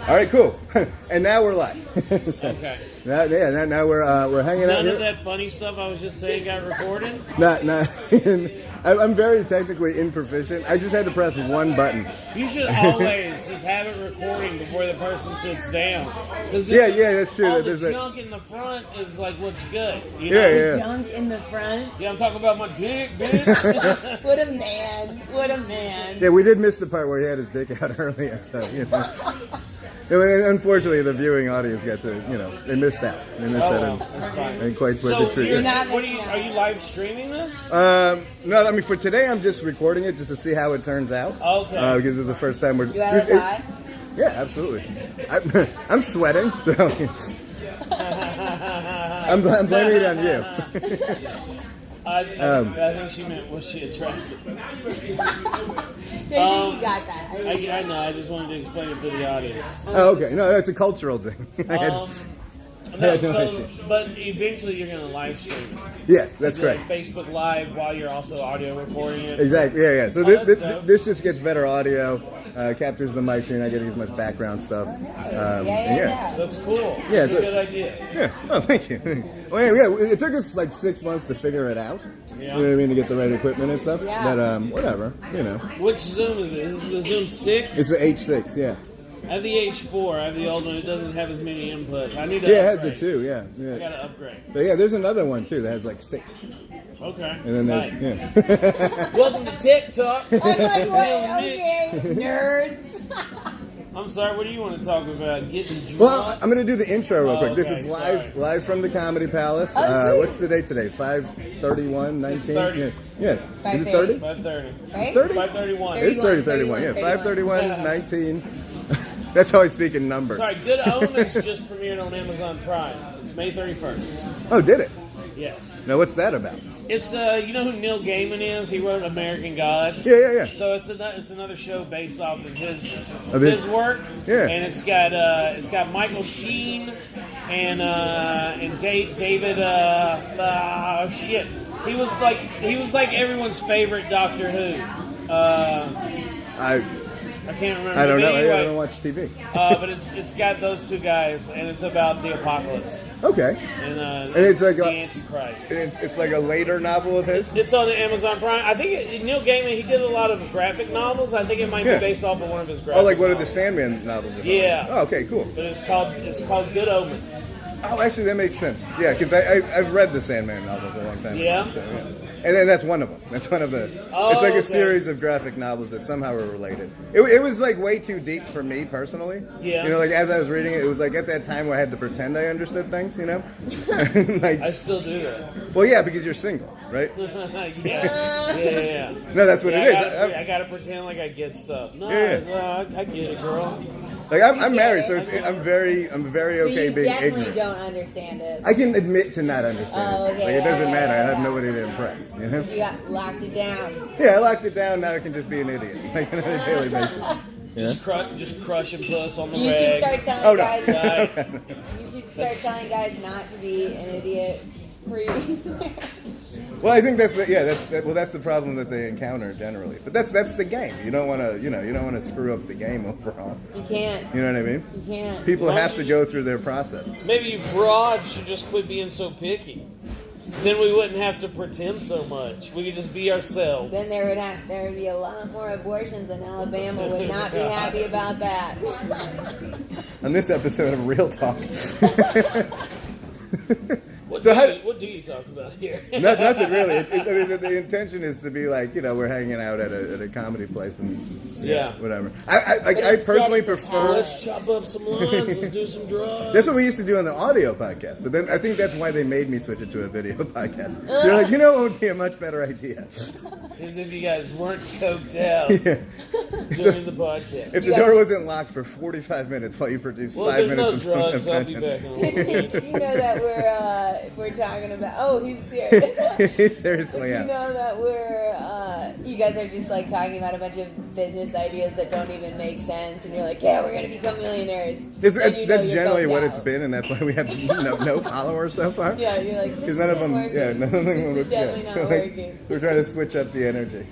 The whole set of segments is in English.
All right, cool. And now we're live. So, Okay. now we're hanging out None here. of that funny stuff I was just saying got recorded? Not. I'm very technically improficient. I just had to press one button. You should always just have it recording before the person sits down. Yeah, that's true. All There's the a- junk in the front is like what's good. You know? Yeah. Junk in the front. Yeah, I'm talking about my dick, bitch. What a man. What a man. Yeah, we did miss the part where he had his dick out earlier. So unfortunately, the viewing audience got to they missed that. They missed that. Well, that's fine. And quite worth So the treat. you're not what missing are you live streaming this? No, I mean for today, I'm just recording it just to see how it turns out. Okay. Because it's the first time we're. You have a tie? Yeah, absolutely. I'm sweating, so I'm blaming it on you. I think she meant, was she attractive? Maybe he got that. I know, I just wanted to explain it to the audience. Oh, okay. No, it's a cultural thing. But eventually you're going to live stream it. Yes, that's Do, like, correct. Facebook Live while you're also audio recording it. Exactly. Yeah. So that's dope. this just gets better audio, captures the mic, so you're not getting as much background stuff. Yeah. That's cool. Yeah, That's so- a good idea. Yeah. Oh, thank you. Well, yeah, it took us like 6 months to figure it out. Yeah. You know what I mean, to get the right equipment and stuff. Yeah. But whatever. Which Zoom is it? Is this the Zoom 6? It's the H6. Yeah. I have the H4. I have the old one. It doesn't have as many inputs. I need to Yeah, it has the upgrade. 2. I Yeah. gotta upgrade. But yeah, there's another one too that has like 6. Okay. And then Tight. there's yeah. Welcome to TikTok. I'm like, wait, Real okay, Mitch. nerds. I'm sorry. What do you want to talk about? Getting drunk? Well, I'm gonna do the intro real Oh, quick. This okay, is sorry. live from the Comedy Palace. Oh, sweet. What's the date today? 5/31/19. It's 30. Yeah. Yes. Is it 5:30. 30? 5:30. Right? 30? 5:31. It's 30/31. Yeah. 5/31/19. That's how I speak in numbers. Sorry, Good Omens just premiered on Amazon Prime. It's May 31st. Oh, did it? Yes. Now, what's that about? It's you know who Neil Gaiman is? He wrote American Gods. Yeah. So it's another show based off of his Of his- work. Yeah. And it's got Michael Sheen and David shit. He was like everyone's favorite Doctor Who. I can't remember. I don't But know. anyway, I don't watch TV. but it's got those two guys, and it's about the apocalypse Okay. and it's like the a- Antichrist. And it's like a later novel of his. It's on the Amazon Prime. I think Neil Gaiman, he did a lot of graphic novels. I think it might Yeah. be based off of one of his graphic Oh, like one of the novels. Sandman novels. or something. Yeah. Oh, okay, cool. But it's called Good Omens. Oh, actually, that makes sense. Yeah, because I've read the Sandman novels a long time ago. Yeah? So, yeah. And then that's one of them. That's one of the. Oh, it's like a okay. series of graphic novels that somehow are related. It was like way too deep for me personally. Yeah. You know, like as I was reading it, it was like at that time where I had to pretend I understood things. You know. like, I still do that. well, yeah, because you're single, right? yeah. No, that's what Yeah, it is. I gotta pretend like I get stuff. No, Yeah. I get it, girl. Like I'm married, so I'm very So okay you being definitely ignorant. don't understand it. I can admit to not understanding. Oh, okay, Like it doesn't yeah, matter. I have yeah. nobody to impress. You know? You got locked it down. Yeah, I locked it down. Now I can just be an idiot, like on a daily basis. Yeah. Just crushing puss on the You rag. should start Oh telling no. guys. Right. You should start telling guys not to be an idiot. Well, I think that's the problem that they encounter generally. But that's the game. You don't want to screw up the game overall. You can't. You know what I mean? You can't. People have to go through their process. Maybe you broads should just quit being so picky. Then we wouldn't have to pretend so much. We could just be ourselves. Then there would be a lot more abortions, and Alabama would not be happy about that. On this episode of Real Talk. What So do you talk about here? Nothing really. I mean, the intention is to be like, we're hanging out at a comedy place and Yeah. whatever. I personally prefer. Let's chop up some lines. Let's do some drugs. That's what we used to do on the audio podcast. But then I think that's why they made me switch it to a video podcast. They're like, what would be a much better idea? As if you guys weren't coked out Yeah. during the podcast. If the door wasn't locked for 45 minutes while you produced Well, 5 there's no minutes drugs. I'll be back on. You know that we're talking about. Oh, he's serious. Seriously, You yeah. know that you guys are just like talking about a bunch of business ideas that don't even make sense, and you're like, yeah, we're gonna become millionaires. Then you know That's you're generally coked what out. it's been, and that's why we have no followers so far. Yeah, you're like, Because none of them, working. yeah, none of them This is would, definitely not Like, working. we're trying to switch up the energy.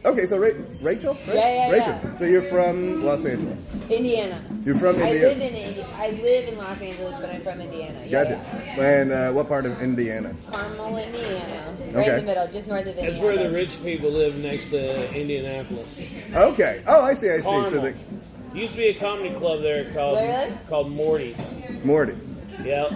Okay, so Rachel? Right? Yeah, Rachel. yeah. So you're from Los Angeles. Indiana. You're from Indiana? I live in Los Angeles, but I'm from Indiana. Gotcha. Yeah. And what part of Indiana? Carmel, Indiana. Right Okay. in the middle, just north of Indiana. That's where the rich people live next to Indianapolis. Okay. Oh, I see. Carmel. So Used to be a comedy club there Really? called Morty's. Morty. Yep,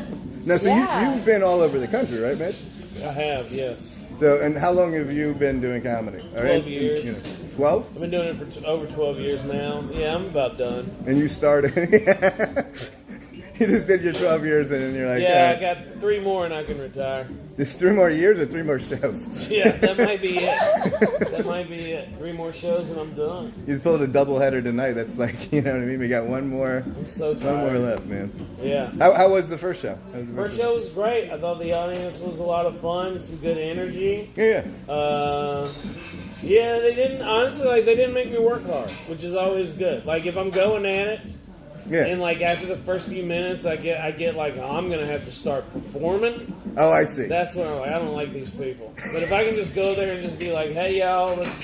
Now, so Yeah. you've been all over the country, right, Mitch? I have. Yes, So, and how long have you been doing comedy? 12 years. 12? I've been doing it for over 12 years now. Yeah, I'm about done. And you started. You just did your 12 years, and then you're like, Yeah, all I got 3 more and I can retire. just 3 more years or 3 more shows? Yeah, that might be it. That might be it. 3 more shows and I'm done. You pulled a doubleheader tonight. That's like, you know what I mean? We got one more I'm so tired. more left, man. Yeah. How was the first show? How was the First show was great. I thought the audience was a lot of fun, some good energy. Yeah. Yeah, they didn't honestly they didn't make me work hard, which is always good. Like if I'm going at it, Yeah. and like after the first few minutes, I get like I'm gonna have to start performing. Oh, I see. That's when I'm like I don't like these people. But if I can just go there and just be like, hey y'all, let's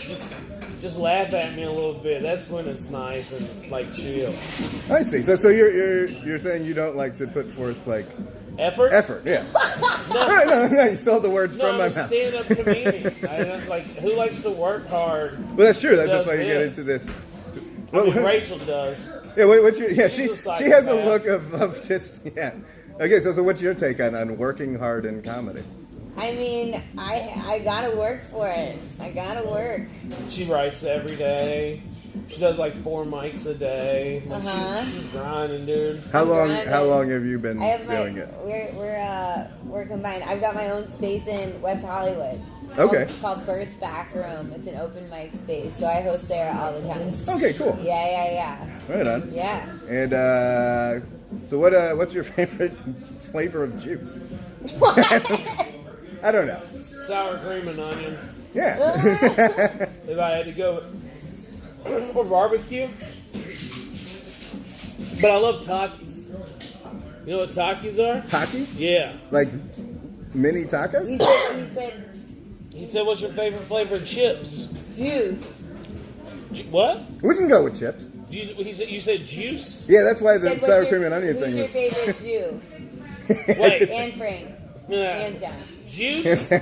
just laugh at me a little bit. That's when it's nice and like chill. I see. So you're saying you don't like to put forth like Effort. yeah. No. No, you stole the words No, from I'm my a mouth. stand-up comedian. I don't, like who likes to work hard. Well, that's true. That's does why you get this. into this. I mean, Rachel does. Yeah, what's your? Yeah, She's a she has a psychopath. look of just yeah. Okay, so what's your take on working hard in comedy? I mean, I gotta work for it. I gotta work. She writes every day. She does like 4 mics a day. Like, Uh-huh. she's grinding, dude. How long? grinding. How long have you been I have my doing it? we're combined. I've got my own space in West Hollywood. Okay. Called Bird's Back Room. It's an open mic space, so I host there all the time. Okay, cool. Yeah. Right on. Yeah. And so what's your favorite flavor of juice? I don't know. Sour cream and onion. Yeah. If I had to go for barbecue. But I love Takis. You know what Takis are? Takis? Yeah. Like mini tacos? He said He said, "What's your favorite flavor of chips?" juice. What? We can go with chips. You said juice. Yeah, that's why the Said, sour what's cream your- and onion who's thing your was. favorite Jew? Wait. And Frank. Yeah. Hands down. Juice? I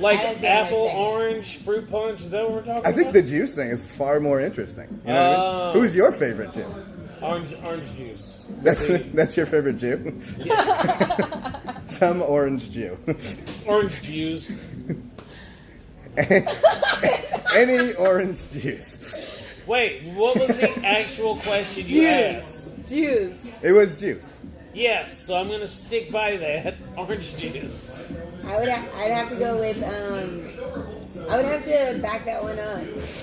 Like don't see what apple, you're saying. orange, fruit punch? Is that what we're talking I think about? the juice thing is far more interesting. You know what I Oh. mean? Who's your favorite Jew? Orange juice. That's your favorite Jew? Some orange Jew. Orange juice. Any orange juice. Wait, what was the actual question you asked? Juice. It was juice. Yes, so I'm gonna stick by that. Orange juice. I'd have to go with I would have to back that one up.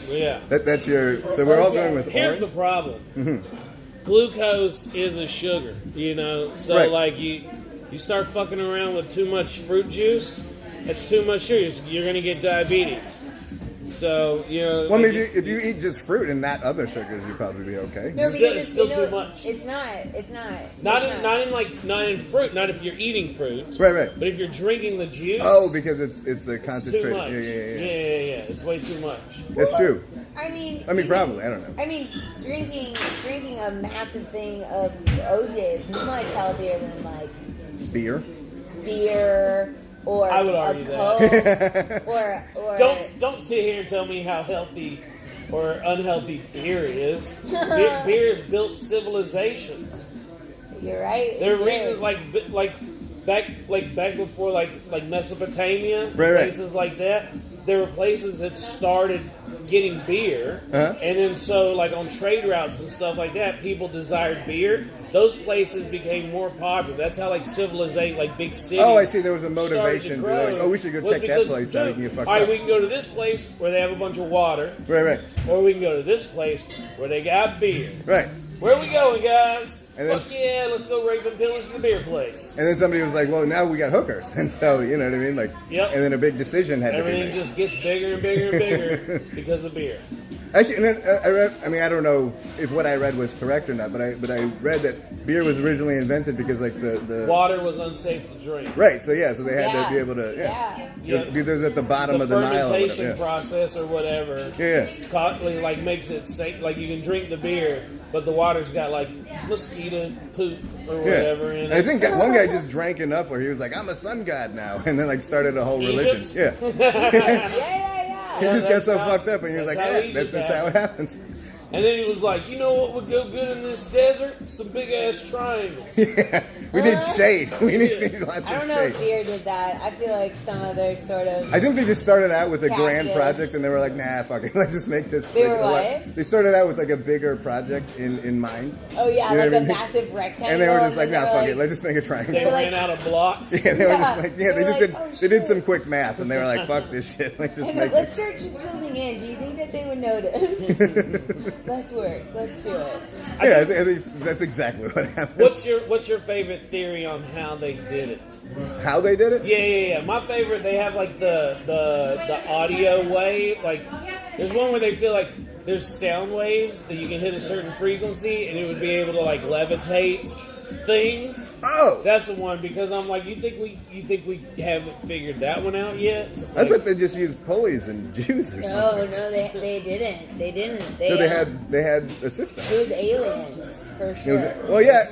Yeah. That's your. So we're all Okay. going with Here's orange. the problem. Glucose is a sugar, you know. So Right. like you start fucking around with too much fruit juice, it's too much sugar. You're gonna get diabetes. So you know. Well, I like mean, if you eat just fruit and not other sugars, you'd probably be okay. No, Still- because it's still you know, too much. It's not. It's not. not it's not in fruit. Not if you're eating fruit. Right. But if you're drinking the juice. Oh, because it's the it's too concentrated. much. Yeah. It's way too much. That's true. I mean, Probably. I don't know. I mean, drinking a massive thing of OJ is much healthier than like Beer. beer or I would a argue that. Coke or Don't sit here and tell me how healthy or unhealthy beer is. Beer built civilizations. You're right. There are it reasons did. back before like Mesopotamia, Right. places like that. There were places that started getting beer, Uh-huh. and then so like on trade routes and stuff like that, people desired beer. Those places became more popular. That's how like civilization, like big cities. Oh, I see. There was a started to motivation. To grow, like, oh, we should go was check that because, place out. dude, You can get fucked all right, up. we can go to this place where they have a bunch of water, Right. or we can go to this place where they got beer. Right. Where are we going, guys? And then- Fuck yeah, let's go rape and pillage the beer place. And then somebody was like, "Well, now we got hookers," and so you know what I mean. Like, Yep. And then a big decision had to be Everything made. just gets bigger and bigger and bigger because of beer. Actually, and then I read. I mean, I don't know if what I read was correct or not, but I read that beer was originally invented because like the water was unsafe to drink. Right. So yeah. So they had to be able to. Yeah. Because it was at the bottom of the Nile. Fermentation process or whatever. Yeah. Like makes it safe. Like you can drink the beer, but the water's got like mosquito poop or whatever in it. I think one guy just drank enough where he was like, "I'm a sun god now," and then like started a whole religion. Yeah. He just got so fucked up, and he was like, "Yeah, that's how it happens." And then he was like, "You know what would go good in this desert? Some big ass triangles." Yeah, we need shade. We need lots of shade. I don't know if beer did that. I feel like some other sort of. I think they just started out with a grand Cactus. project, and they were like, "Nah, fuck it, let's just make this." They were what? They started out with like a bigger project in mind. Oh yeah, You know like what I a mean? massive rectangle. And they were just like, and "Nah, they fuck were it, let's just make a triangle." They were ran like- out of blocks. Yeah, they were Yeah. just like, yeah, They they were just like, did. "Oh, They did shit." some quick math, and they were like, "Fuck this shit, let's just And make let's it." start just building in. Do you think that they would notice? Less work. Let's do it. Yeah, I think that's exactly what happened. What's your favorite theory on how they did it? How they did it? Yeah. My favorite, they have like the audio wave. Like, there's one where they feel like there's sound waves that you can hit a certain frequency, and it would be able to like levitate things. Oh, That's the one because I'm like, you think we haven't figured that one out yet? I Like, thought they just used pulleys and juice or No, something. they didn't. They didn't. No, they had a system. It was aliens for It sure. was, well, yeah,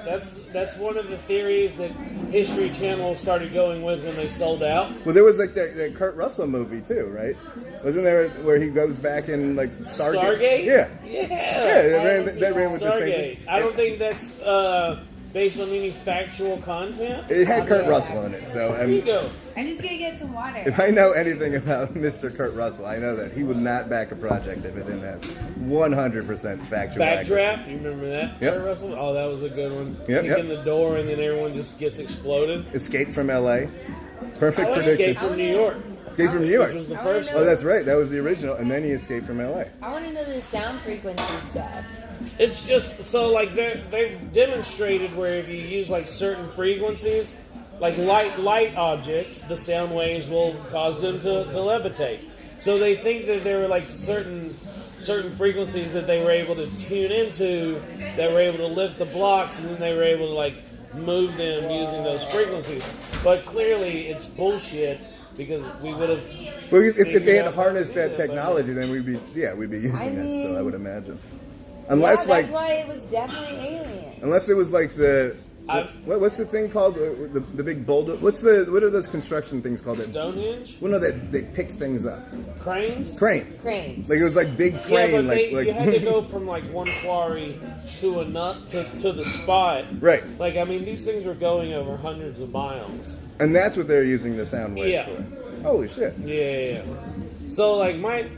that's one of the theories that History Channel started going with when they sold out. well, there was like that Kurt Russell movie too, right? Wasn't there where he goes back in like Stargate? Yeah, Yeah. that ran with the same Stargate. thing. I don't think that's based on any factual content. It had Kurt Russell in it, so There you go. I'm just gonna get some water. if I know anything about Mr. Kurt Russell, I know that he would not back a project if it didn't have 100% factual accuracy. Backdraft, you remember that? Yep. Kurt Russell? Oh, that was a good one. Yep, Kick in the door and then everyone just gets exploded. Escape from L.A. Perfect I wanna prediction. Escape from New York, Escape from New York. which was the I wanna first know- Oh, one. that's right. That was the original, and then he escaped from L.A. I want to know the sound frequency stuff. It's just so like they've demonstrated where if you use like certain frequencies, like light objects, the sound waves will cause them to levitate. So they think that there were like certain frequencies that they were able to tune into that were able to lift the blocks, and then they were able to like move them using those frequencies. But clearly it's bullshit because we would have. Well, if they figured had out harnessed how to do that this. technology, then we'd be using I it. mean- So I would imagine, Yeah, unless that's why it was definitely alien. unless it was like I've- what's the thing called the big boulder? What are those construction things called? Stonehenge, Well, no, they pick things up. cranes. Cranes. Cranes. Like it was like big Yeah, crane. but like you had to go from like one quarry to to the spot. Right. Like I mean, these things were going over hundreds of miles. And that's what they're using the sound waves Yeah. for. Holy shit. Yeah. So like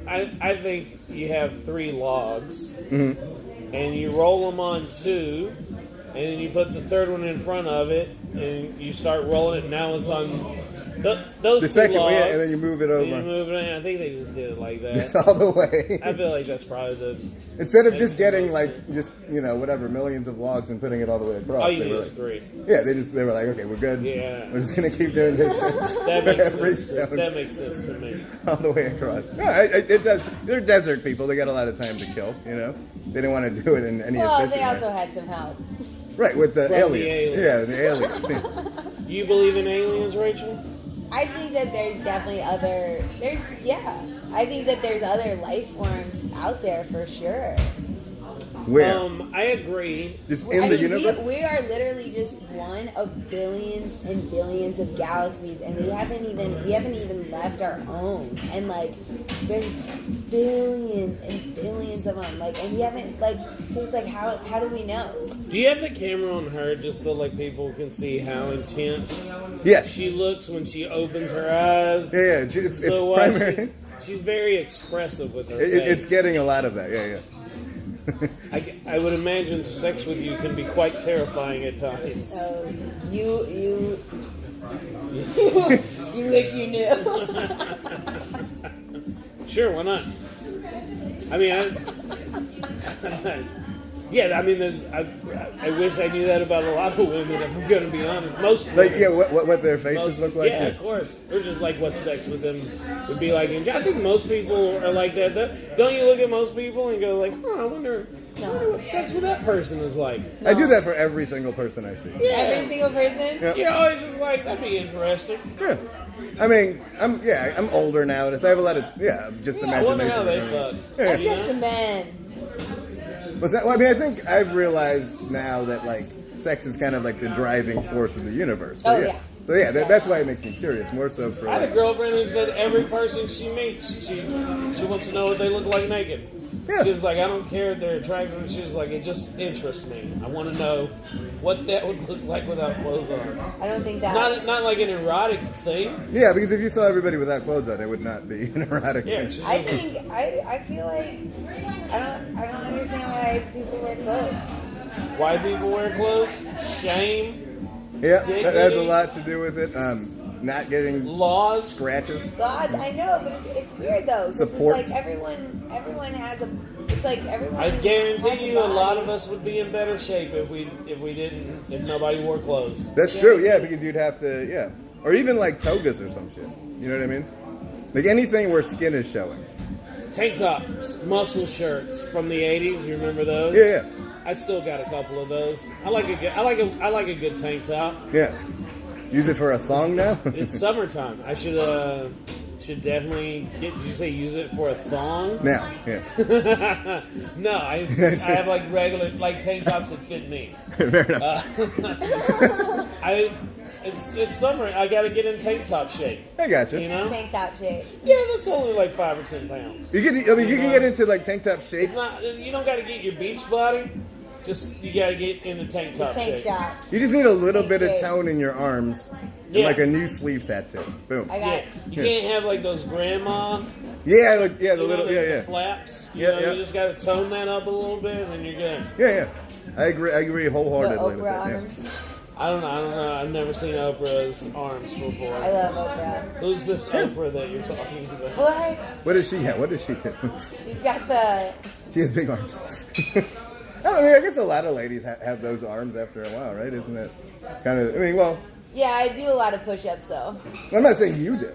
I think you have 3 logs, and you roll them on 2, and then you put the third one in front of it, and you start rolling it. And now it's on those The 2 second logs. one, yeah, and then you move it and over. you move it in. I think they just did it like that. All the way. I feel like that's probably the. Instead of just getting like just whatever millions of logs and putting it all the way across. All you they need were is like, 3. yeah, they were like, okay, we're good. Yeah. We're just gonna keep doing this. That makes every sense. stone That makes sense to me. all the way across. No, it does. They're desert people. They got a lot of time to kill. They didn't want to do it in any Well, efficient they way. also had some help. Right, with the From the aliens. aliens. Yeah, the aliens. You believe in aliens, Rachel? I think that there's definitely I think that there's other life forms out there for sure. Where? I agree. Just in the universe? we are literally just one of billions and billions of galaxies, and we haven't even left our own. And like, there's billions and billions of them. Like, and we haven't so it's like, how do we know? Do you have the camera on her just so like people can see how intense Yes. she looks when she opens her eyes? Yeah, it's So primary. she's very expressive with her It's face. getting a lot of that. Yeah. I would imagine sex with you can be quite terrifying at times. So you you wish you knew. Sure, why not? I mean, Yeah, I mean, I wish I knew that about a lot of women. If I'm going to be honest, most Like, women, yeah, what their faces look like. Yeah, of course. Or just like what sex with them would be like. And I think most people are like that. Don't you look at most people and go like, I wonder what sex with that person is like. I do that for every single person I see. Yeah. Every single person. Yeah. You're always just like, that'd be interesting. Yeah. I mean, I'm older now, and so I have a lot of just I wonder how they imagination. fuck. Yeah. I'm just a man. Was that? Well, I mean, I think I've realized now that like sex is kind of like the driving force of the universe. So, Oh, yeah. So yeah, that's why it makes me curious, more so for. I had Like, a girlfriend who said every person she meets, she wants to know what they look like naked. Yeah. She's like, I don't care if they're attractive. She's like, it just interests me. I want to know what that would look like without clothes on. I don't think that. Not like an erotic thing. yeah, because if you saw everybody without clothes on, it would not be an erotic Yeah, thing. she's I like, think I feel like I don't understand why people wear clothes. why people wear clothes? Shame, Yeah, that has a Dignity. lot to do with it. Not getting laws. scratches. God, I know, but it's weird though. 'cause Support. It's like everyone has a. It's like everyone. I has guarantee you, a lot body. of us would be in better shape if nobody wore clothes. That's true. Yeah, because you'd have to or even like togas or some shit. You know what I mean? Like anything where skin is showing. Tank tops, muscle shirts from the '80s. You remember those? Yeah, I still got a couple of those. I like a good tank top. yeah. Use it for a thong now. It's summertime. I should definitely get. Did you say use it for a thong? now, yeah. No, I have like regular like tank tops that fit me. Fair enough. It's summer. I got to get in tank top shape. I got you. You know? Tank top shape. Yeah, that's only like 5 or 10 pounds. You can get into like tank top shape. It's not. You don't got to get your beach body. Just you got to get in the tank top Tank shape. shop. You just need a little Tank bit of shape. tone in your arms and Yeah. like a new sleeve tattoo. Boom. I got. Yeah, you can't have like those grandma. Yeah, the You little know, the yeah. flaps. You Yeah, know, yeah. you just got to tone that up a little bit, and then you're good. Yeah. I agree The wholeheartedly with Oprah that. Yeah. arms. I don't know. I've never seen Oprah's arms before. I love Oprah. Who's this Oprah that you're talking about? What? What does she have? What does she do? She's got the. She has big arms. I mean, I guess a lot of ladies have those arms after a while, right? Isn't it kind of? I mean, well, Yeah, I do a lot of push-ups though. I'm not saying you do.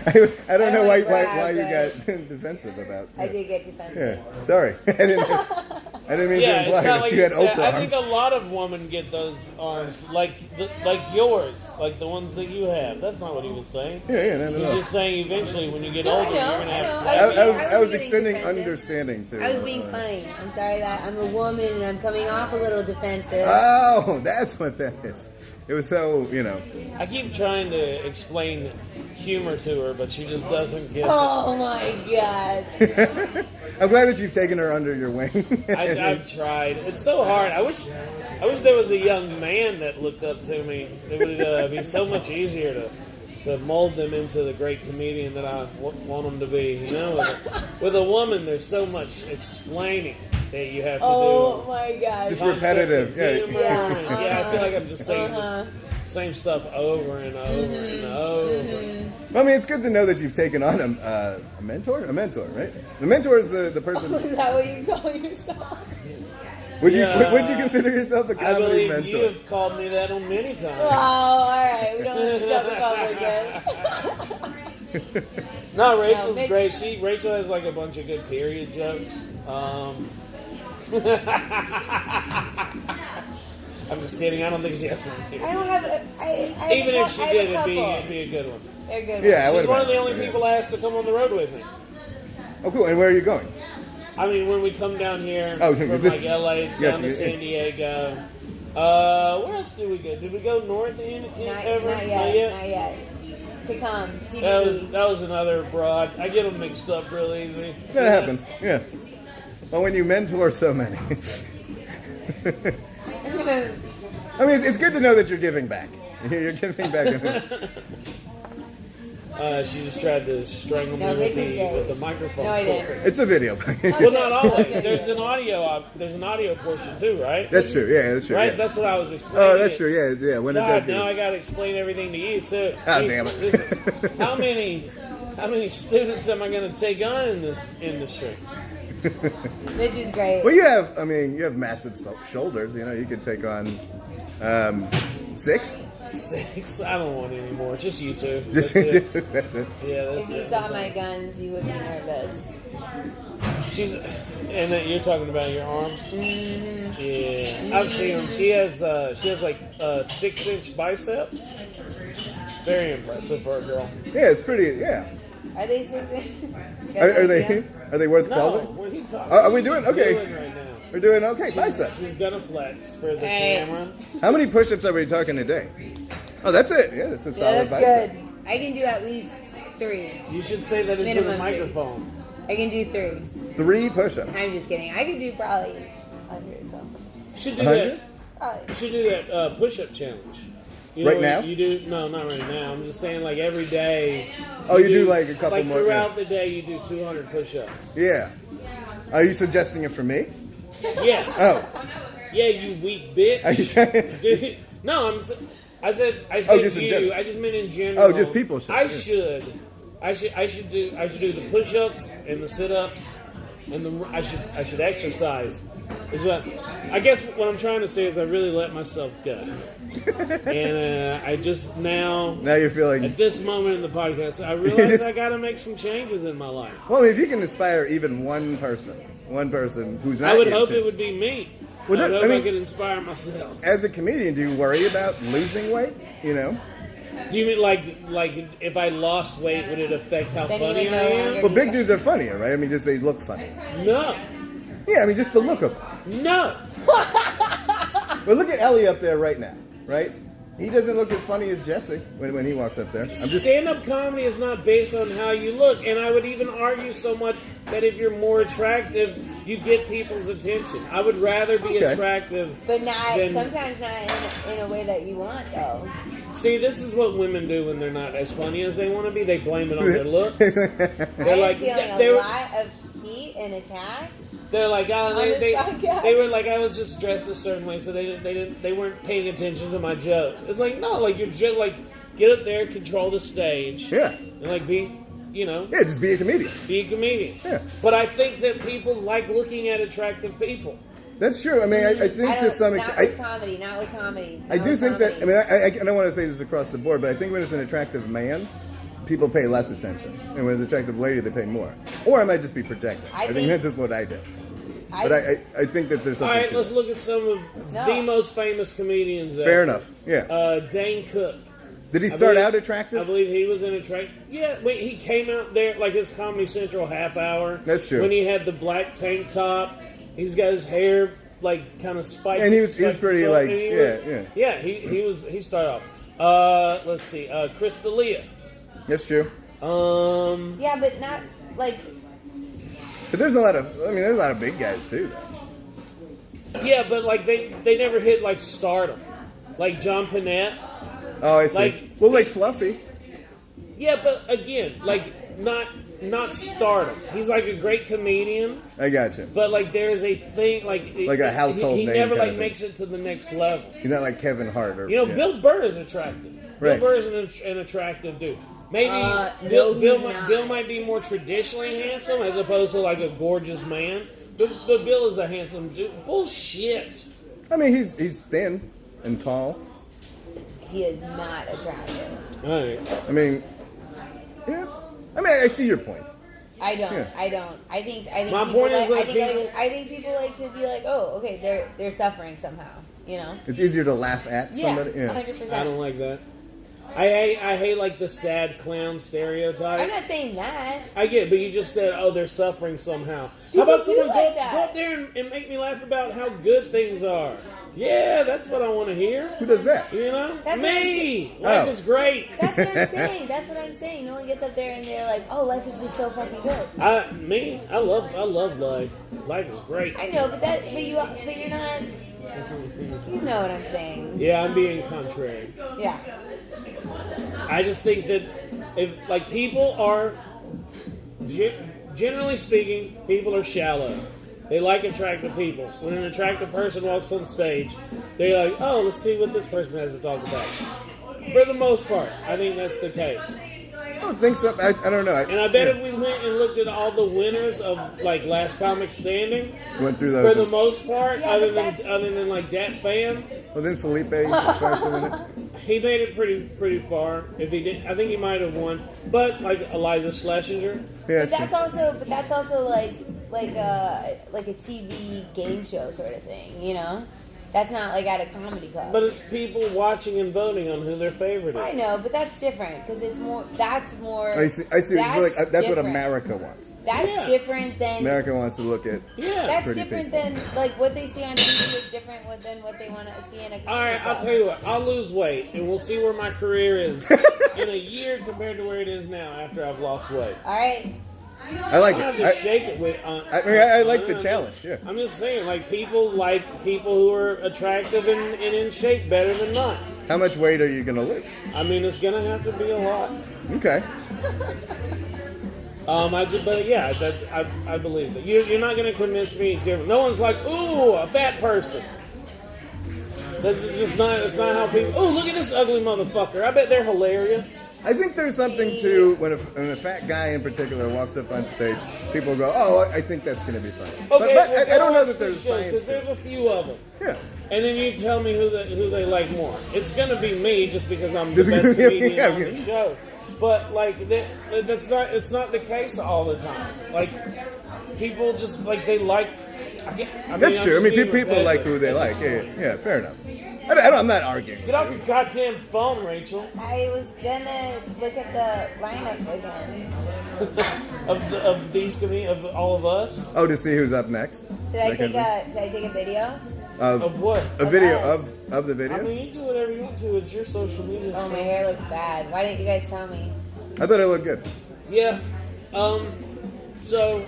I don't know why you got defensive about. I did get defensive. Yeah, sorry. I didn't mean to Yeah, imply it's not that like you had you said. Oprah I think arms. a lot of women get those arms, like yours, like the ones that you have. That's not what he was saying. Yeah, no, He's no. just saying eventually when you get No, I older, know, you're gonna I have. know. I was getting extending defensive. understanding too. I was being funny. I'm sorry that I'm a woman and I'm coming off a little defensive. Oh, that's what that is. It was so, I keep trying to explain humor to her, but she just doesn't get. Oh my god. I'm glad that you've taken her under your wing. I've tried. It's so hard. I wish there was a young man that looked up to me. It would be so much easier to mold them into the great comedian that I want them to be. You know, with a woman, there's so much explaining that you have to Oh do. my god. Just Concepts repetitive, of yeah. humor, and, I feel like I'm just saying Uh-huh. this same stuff over and over and over. Well, I mean, it's good to know that you've taken on a mentor. A mentor, right? The mentor is the person. Is that what you call yourself? Would Yeah. you consider yourself a I comedy believe you mentor? have called me that on many Oh, times. alright. We don't have to tell the public this. No, Rachel's Mitch- great. Rachel has like a bunch of good period jokes. I'm just kidding. I don't think she has one. I don't have I Even have if she I have did, a it'd couple. be a good one. They're good Yeah, I ones. would She's one of the imagine only so, people I asked to come on the road with me. Oh, cool. And where are you going? I mean, when we come down here Oh, from this- like LA down to you. San Diego. Where else did we go? Did we go north in Not ever? yet. Not yet. To come. TBD. That was another broad. I get them mixed up real easy. That happens. Yeah. Well, when you mentor so many. I mean, it's good to know that you're giving back. You're giving back. She just tried to strangle me No, with Rachel's gay. the microphone. No, I didn't. It's a video. Well, not always. There's an audio portion too, right? That's true. Yeah, that's true. Right. Yeah. That's what I was explaining. Oh, that's true. Yeah. When it does. God, now I got to explain everything to you too. Ah, Jesus, damn it. this is, how many How many students am I going to take on in this industry? Which is great. Well, you have massive shoulders. You know, you could take on 6. 6? I don't want any more. Just you two. Just, That's it. that's it. Yeah, that's If you it. saw my guns, you would be nervous. And then you're talking about your arms. Mm-hmm. Yeah, I've seen them. She has like 6-inch biceps. Very impressive for a girl. Yeah, it's pretty. Yeah. Are they 6 inches? Are they worth No, quality? what are you talking? Are we doing okay? Doing right now. We're doing okay. Biceps. She's gonna flex for the Hey. camera. How many push-ups are we talking today? Oh, that's it. Yeah, that's a Yeah, solid that's bicep. good. I can do at least 3. You should say that into the Minimum 3. microphone. I can do 3. 3 push-ups. I'm just kidding. I can do probably 100 or something. You should do 100? that. Probably. You should do that push-up challenge. You Right what now? You do no, not right now. I'm just saying, like every day. Oh, you do like a couple like more. throughout the day. You do 200 push-ups. Yeah. Are you suggesting it for me? Yes. Oh. Yeah, you weak Are you bitch. trying? Dude, no, I said just in you. general. I just meant in general. Oh, just people should, I yeah. should do the push-ups and the sit-ups, and I should exercise. Is what I guess what I'm trying to say is I really let myself go, and I just now Now you're feeling. at this moment in the podcast I realize I got to make some changes in my life. Well, I mean, if you can inspire even one person who's not. I would you hope to- it would be me. Well, I would that- hope I I mean- could inspire myself. As a comedian, do you worry about losing weight? You know. Do you mean like if I lost weight, would it affect how Then funny you would I no am? longer- Well, big dudes are funnier, right? I mean, just they look funny. No, Yeah, I mean, just the look of them. no. But look at Ellie up there right now, right? He doesn't look as funny as Jesse when he walks up there. I'm just. Stand-up comedy is not based on how you look, and I would even argue so much that if you're more attractive, you get people's attention. I would rather be Okay. attractive. But not Then- sometimes not in a way that you want though. See, this is what women do when they're not as funny as they want to be. They blame it on their looks. They're I'm like, feeling they a were- lot of heat and attack. They're like, oh, On this they podcast. were like, I was just dressed a certain way, so they weren't paying attention to my jokes. It's like, no, like like get up there, control the stage, Yeah. and like be, Yeah, just be a comedian. be a comedian. Yeah. But I think that people like looking at attractive people. That's true. I mean, I think to some Not extent. with comedy. Not with comedy. I not do with think that. I comedy. mean, I don't want to say this across the board, but I think when it's an attractive man, people pay less attention, and when it's an attractive lady, they pay more. Or I might just be projecting. I think think- that's just what I do. But I think that there's All something. right, to let's it. look at some of No. the most famous comedians. Fair ever. enough. Yeah. Dane Cook. Did he I start believe- out attractive? I believe he was an attractive. Yeah, wait, he came out there like his Comedy Central half hour. That's true. When he had the black tank top, he's got his hair like kind of spiked. And he was pretty, like, and he yeah. Yeah, he started off. Let's see, Chris D'Elia. That's true. Yeah, but not like. But there's a lot of. I mean, there's a lot of big guys too. Though. Yeah, but like they never hit like stardom, like John Panette. Oh, I see. Like- like Fluffy. Yeah, but again, like not stardom. He's like a great comedian. I got you. But like there's a thing like A household he name never kind like of thing. makes it to the next level. He's not like Kevin Hart or. You know, yeah. Bill Burr is attractive. Right. Bill Burr is an attractive dude. Maybe No, Bill he's not. Bill might be more traditionally handsome as opposed to like a gorgeous man. But Bill is a handsome dude. Bullshit. I mean, he's thin and tall. He is not attractive. All right. I mean, yeah. I mean, I see your point. I don't. Yeah. I don't. I think. My people point is, like, like, people- I think people like to be like, oh, okay, they're suffering somehow. You know. It's easier to laugh at somebody. Yeah. Yeah. 100%. I don't like that. I hate like the sad clown stereotype. I'm not saying that. I get it, but you just said, oh, they're suffering somehow. People How about do someone like go that. up there and make me laugh about how good things are? Yeah, that's what I want to hear. Who does that? You know? That's what Me! I'm Life Oh. is great. That's what I'm saying. That's what I'm saying. No one gets up there and they're like, oh, life is just so fucking good. I love life. Life is great. I know, but you're not. You know what I'm saying? Yeah, I'm being contrary. Yeah. I just think that if, like, people are, generally speaking, people are shallow. They like attractive people. When an attractive person walks on stage, they're like, oh, let's see what this person has to talk about. For the most part, I think that's the case. I don't think so. I don't know. And I bet if we went and looked at all the winners of like Last Comic Standing, went through those for the most part, Yeah, other but than like Dat Fan, Well, then Felipe started in it. he made it pretty far. If he did, I think he might have won. But like Eliza Schlesinger, Yeah, But that's also like a TV game show sort of thing, you know? That's not like at a comedy club. but it's people watching and voting on who their favorite I is. know, but that's different because it's more. That's more. I see. So like, that's what different. America wants. That's Yeah. different than. America wants to look at. Yeah. That's pretty different people. than like what they see on TV is different than what they want to see in a. All right, I'll club. tell you what. I'll lose weight, and we'll see where my career is in a year compared to where it is now after I've lost weight. All right. I like I have it. to shake it with. I mean, I like the challenge. Yeah. I'm just saying, like people who are attractive and in shape better than not. How much weight are you gonna lose? I mean, it's gonna have to be a lot. Okay. But yeah, I believe that you're not gonna convince me different. No one's like, ooh, a fat person. That's just not. It's not how people. Oh, look at this ugly motherfucker. I bet they're hilarious. I think there's something to when a fat guy in particular walks up on stage, people go, "Oh, I think that's going to be funny." Okay, but well, I don't know watch that there's the show, science. because there's a few of them. Yeah. And then you tell me who they like more. It's gonna be me just because I'm the best comedian Yeah, on the show. But like that's not. It's not the case all the time. Like people just like they like. That's true. I mean, people like who they like. Yeah, fair enough. I'm not arguing. Get off your goddamn phone, Rachel. I was gonna look at the lineup again. of all of us. Oh, to see who's up next. Should I take a video? Of what? A video us. of the I video? mean, you do whatever you want to. It's your social media. Oh, stuff. my hair looks bad. Why didn't you guys tell me? I thought it looked good. Yeah. So, Doing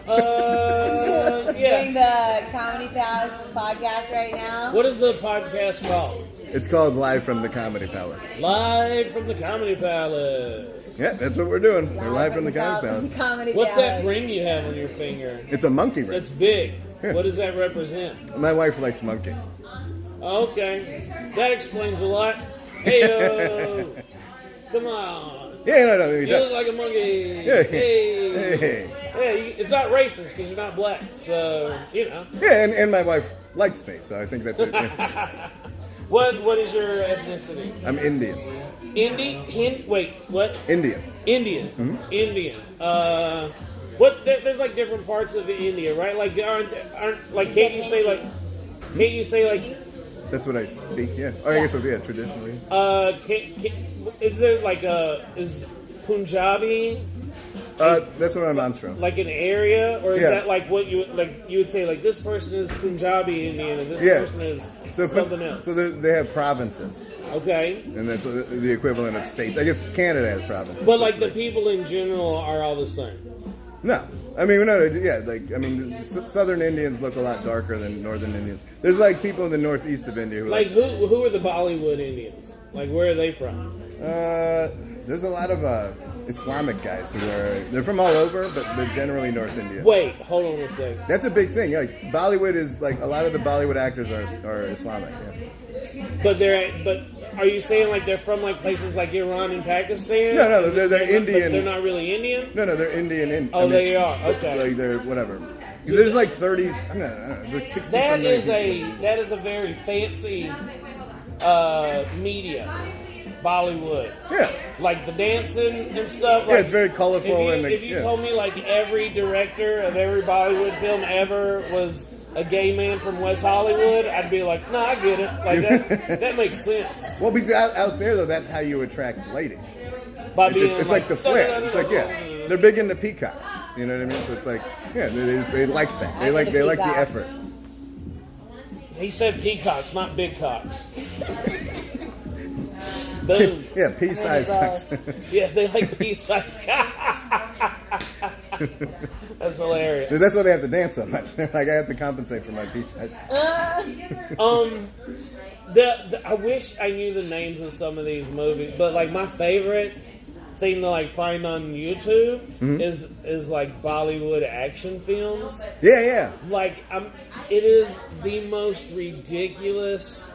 yeah. the Comedy Palace podcast right now. What is the podcast called? It's called Live from the Comedy Palace. Live from the Comedy Palace. Yeah, that's what we're doing. We're live from the Comedy Palace. Comedy What's that Palace. ring you have on your finger? It's a monkey ring. That's big. Yeah. What does that represent? My wife likes monkeys. Okay. That explains a lot. Hey, come on. Yeah, no, he You does. look like a monkey. Yeah. Hey. Hey. Yeah, it's not racist because you're not black. So, you know. Yeah, and my wife likes me, so I think that's it. Yeah. What is your ethnicity? I'm Indian. Wait, what? Indian. Indian. Mm-hmm. Indian. There's like different parts of India, right? Like aren't like can't you say like That's what I speak, yeah. Or I guess, yeah, traditionally. is there like is Punjabi That's where my mom's from. like an area, or is Yeah. that like what you would say like this person is Punjabi Indian and this Yeah. person is So, something else? So they have provinces, Okay. and that's the equivalent of states. I guess Canada has provinces. But like the people in general are all the same. No. I mean, no, yeah, like, I mean, southern Indians look a lot darker than northern Indians. There's like people in the northeast of India who Like who are the Bollywood Indians? Like where are they from? there's a lot of Islamic guys they're from all over, but they're generally North India. Wait, hold on a second. That's a big thing. Like Bollywood is like a lot of the Bollywood actors are Islamic. Yeah. But are you saying like they're from like places like Iran and Pakistan? No, they're not- Indian. but they're not really Indian. No, they're Indian. Oh, they are. Okay. Like they're whatever. There's like 30, I don't know, like 60. That is a very fancy media, Bollywood. Yeah. Like the dancing and stuff. Yeah, Like, it's very colorful If you told me like every director of every Bollywood film ever was a gay man from West Hollywood, I'd be like, no, I get it. Like that makes sense. Well, because out there though, that's how you attract ladies. By being It's like the flair. It's like, yeah, they're big into peacocks. You know what I mean? So it's like, yeah, they like that. They like the peacocks. effort. He said peacocks, not big cocks. Boom. Yeah, pea-sized cocks. Yeah, they like pea-sized cocks. That's hilarious. That's why they have to dance so much. They're like, I have to compensate for my pea-sized. I wish I knew the names of some of these movies, but like my favorite thing to like find on YouTube is like Bollywood action films. Yeah. Like it is the most ridiculous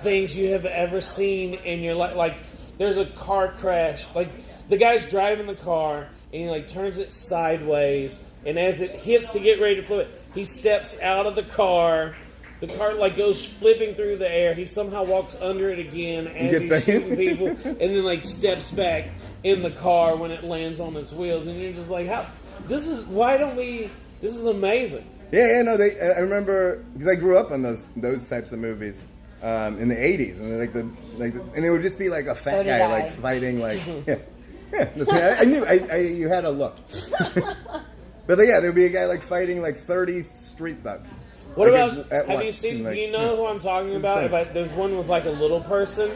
things you have ever seen in your life. Like there's a car crash. Like the guy's driving the car and he like turns it sideways, and as it hits to get ready to flip it, he steps out of the car. The car like goes flipping through the air. He somehow walks under it again as he's shooting people, and then like steps back in the car when it lands on its wheels. And you're just like, how? Why don't we? This is amazing. Yeah, no. I remember because I grew up on those types of movies in the '80s, and and it would just be like a fat guy like fighting like I knew you had a look, but yeah, there'd be a guy like fighting like 30 street thugs. What like about? Have you seen? Do you know who I'm talking about? There's one with like a little person,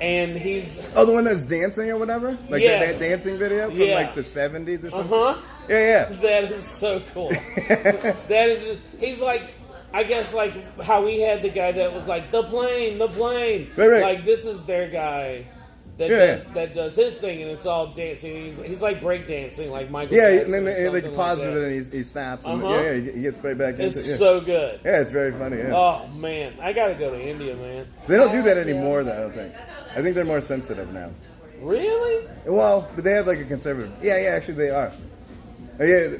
and he's the one that's dancing or whatever, like that dancing video from like the '70s or something. Yeah. That is so cool. That is just, he's like, I guess like how we had the guy that was like the plane. Right. Like this is their guy that does his thing, and it's all dancing. He's like break dancing, like Michael. Yeah, Jackson, and then he like pauses it and he snaps. And he gets right back into it. It's so good. Yeah, it's very funny. Yeah. Oh man, I gotta go to India, man. They don't do that anymore, though. I don't think. I think they're more sensitive now. Really? Well, but they have like a conservative. Yeah, actually they are. Yeah,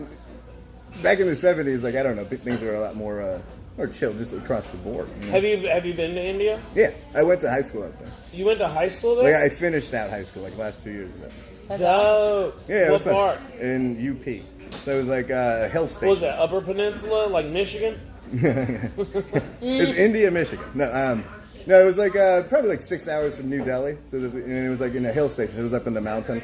back in the '70s, like I don't know, things were a lot more chill, just across the board. You know? Have you been to India? Yeah, I went to high school out there. You went to high school there? Like I finished out high school like last 2 years ago. Dope. Yeah, what part? In UP. So it was like a hill station. What was that? Upper Peninsula, like Michigan? It's India, Michigan. No, it was like probably like 6 hours from New Delhi. So and it was like in a hill station. It was up in the mountains.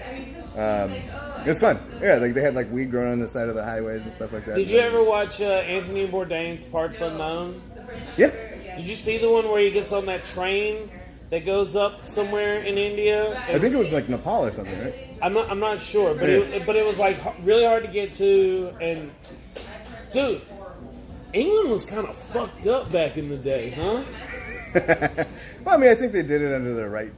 It was fun. Yeah, like they had like weed growing on the side of the highways and stuff like that. Did you ever watch Anthony Bourdain's Parts Unknown? Yeah. Did you see the one where he gets on that train that goes up somewhere in India? I think it was like Nepal or something, right? I'm not sure, but it was like really hard to get to. And dude, England was kind of fucked up back in the day, huh? Well, I mean, I think they did it under the right.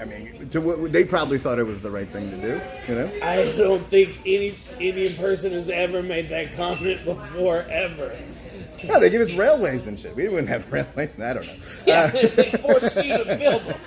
I mean, they probably thought it was the right thing to do, you know? I don't think any Indian person has ever made that comment before, ever. No, they give us railways and shit. We wouldn't have railways, I don't know. Yeah, they forced you to build them.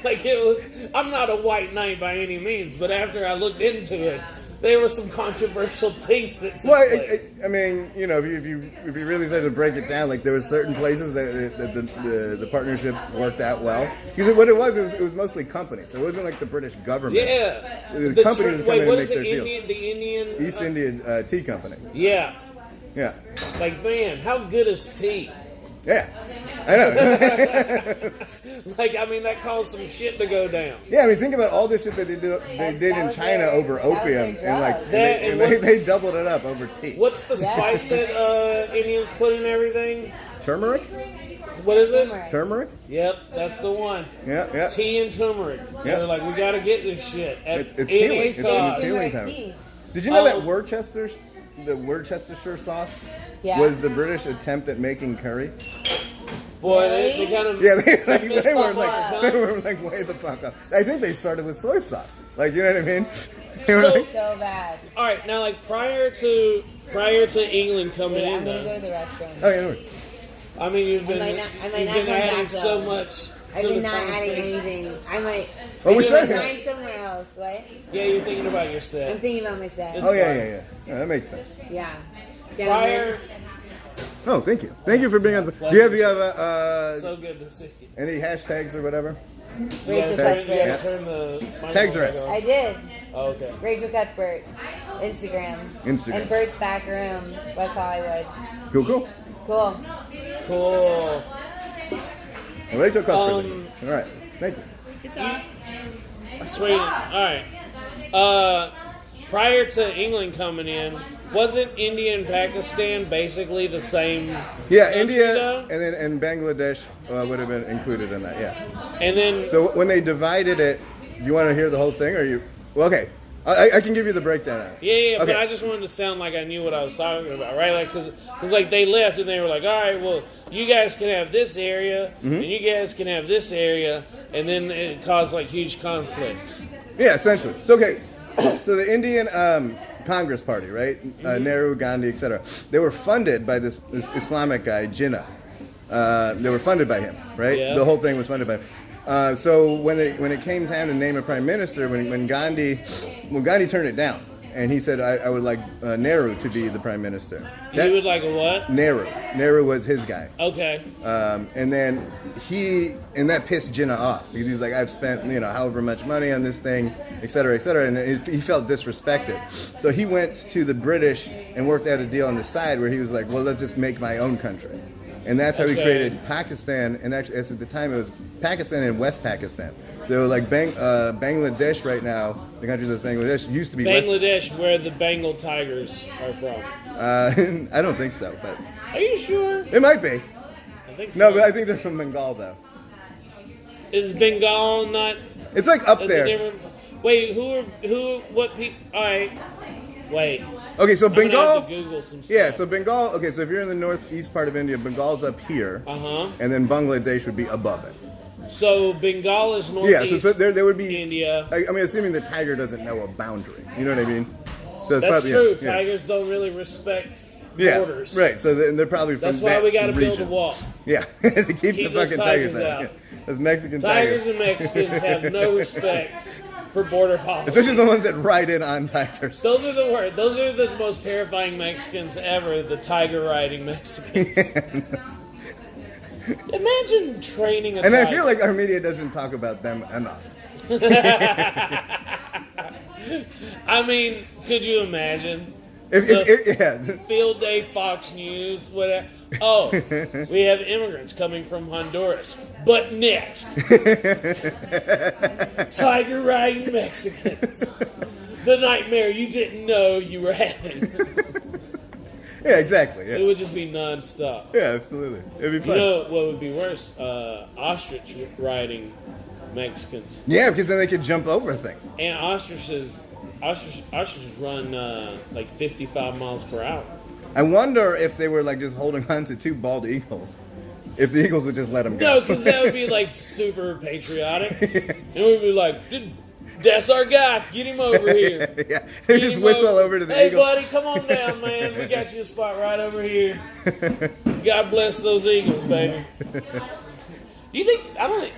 Like it was, I'm not a white knight by any means, but after I looked into it, there were some controversial things that took place. I mean, you know, if you really started to break it down, like there were certain places that the partnerships worked out well. Because what it was mostly companies. So it wasn't like the British government. Yeah. The company was coming in and make their deals. The Indian... East India Tea Company. Yeah. Yeah. Like, man, how good is tea? Yeah, I know. Like, I mean, that caused some shit to go down. Yeah, I mean, think about all the shit that they did in China over opium, and like they doubled it up over tea. What's the spice that Indians put in everything? Turmeric. What is it? Turmeric. Yep, that's the one. Yeah. Tea and turmeric. Yeah. They're like, we got to get this shit at it's any healing. cost. It's healing power. Did you know that the Worcestershire sauce was the British attempt at making curry? Boy, they kind of they were like way the fuck up. I think they started with soy sauce. Like, you know what I mean? So bad. All right, now like prior to England coming in, I'm gonna go to the restaurant. Oh yeah. I mean, you've been adding so much. I've been not adding anything. I might. Oh, we said find somewhere else. What? Yeah, you're thinking about your set. I'm thinking about my set. Yeah, that makes sense. Yeah. Prior. Oh, thank you. Thank you for being on. Do you have so good to see you. Any hashtags or whatever? Rachel Cuthbert. You gotta turn the tags are. I did. Oh, okay. Rachel Cuthbert, Instagram. And Bert's Back Room, West Hollywood. Cool. Cool. Rachel Cuthbert. All right. Thank you. It's on. Sweet. All right. Prior to England coming in, wasn't India and Pakistan basically the same? Yeah, country, India though? and Bangladesh would have been included in that. Yeah. And then. So when they divided it, do you want to hear the whole thing, or you? Well, okay. I can give you the breakdown of it. Yeah, okay. But I just wanted to sound like I knew what I was talking about, right? Like, because like they left and they were like, all right, well, you guys can have this area, and you guys can have this area, and then it caused like huge conflicts. Yeah, essentially. So okay, so the Indian Congress Party, right? Nehru, Gandhi, etc. They were funded by this Islamic guy, Jinnah. They were funded by him, right? Yeah. The whole thing was funded by him. So when it came time to name a prime minister, when Gandhi turned it down, and he said I would like Nehru to be the prime minister. You would like a what? Nehru was his guy. Okay. And then that pissed Jinnah off because he's like, I've spent however much money on this thing, et cetera, and he felt disrespected. So he went to the British and worked out a deal on the side where he was like, well, let's just make my own country. And that's how he created Pakistan, and actually, at the time, it was Pakistan and West Pakistan. So, like, Bangladesh right now, the country that's Bangladesh, used to be Bangladesh, where the Bengal tigers are from. I don't think so, but... Are you sure? It might be. I think so. No, but I think they're from Bengal, though. Is Bengal not... It's, like, up there. Wait, what people... All right, wait. Okay, so Bengal... I'm gonna have to Google some stuff. Yeah, so Bengal... Okay, so if you're in the northeast part of India, Bengal's up here. Uh-huh. And then Bangladesh would be above it. So Bengal is northeast. Yeah, so there would be India. I mean, assuming the tiger doesn't know a boundary. You know what I mean? So That's probably, true. Yeah. Tigers don't really respect Yeah, borders. right. So they're probably from That's why we got to build a region. wall. Yeah, to keep the those fucking tigers tigers out. out. Yeah. Those Mexican Tigers and Mexicans have no respect for border policy. Especially the ones that ride in on tigers. Those are the worst. Those are the most terrifying Mexicans ever. The tiger riding Mexicans. Imagine training a tiger. And I feel like our media doesn't talk about them enough. I mean, could you imagine? Field day, Fox News, whatever. Oh, we have immigrants coming from Honduras. But next, tiger riding Mexicans. The nightmare you didn't know you were having. Yeah, exactly. Yeah. It would just be nonstop. Yeah, absolutely. It'd be fun. You know what would be worse? Ostrich riding Mexicans. Yeah, because then they could jump over things. And ostriches run like 55 miles per hour. I wonder if they were like just holding on to two bald eagles. If the eagles would just let them go. No, because that would be like super patriotic. And we'd be like, that's our guy. Get him over here. Yeah, they just whistle over to the hey, eagles. Hey, buddy, come on down, man. We got you a spot right over here. God bless those eagles, baby. You think? I don't think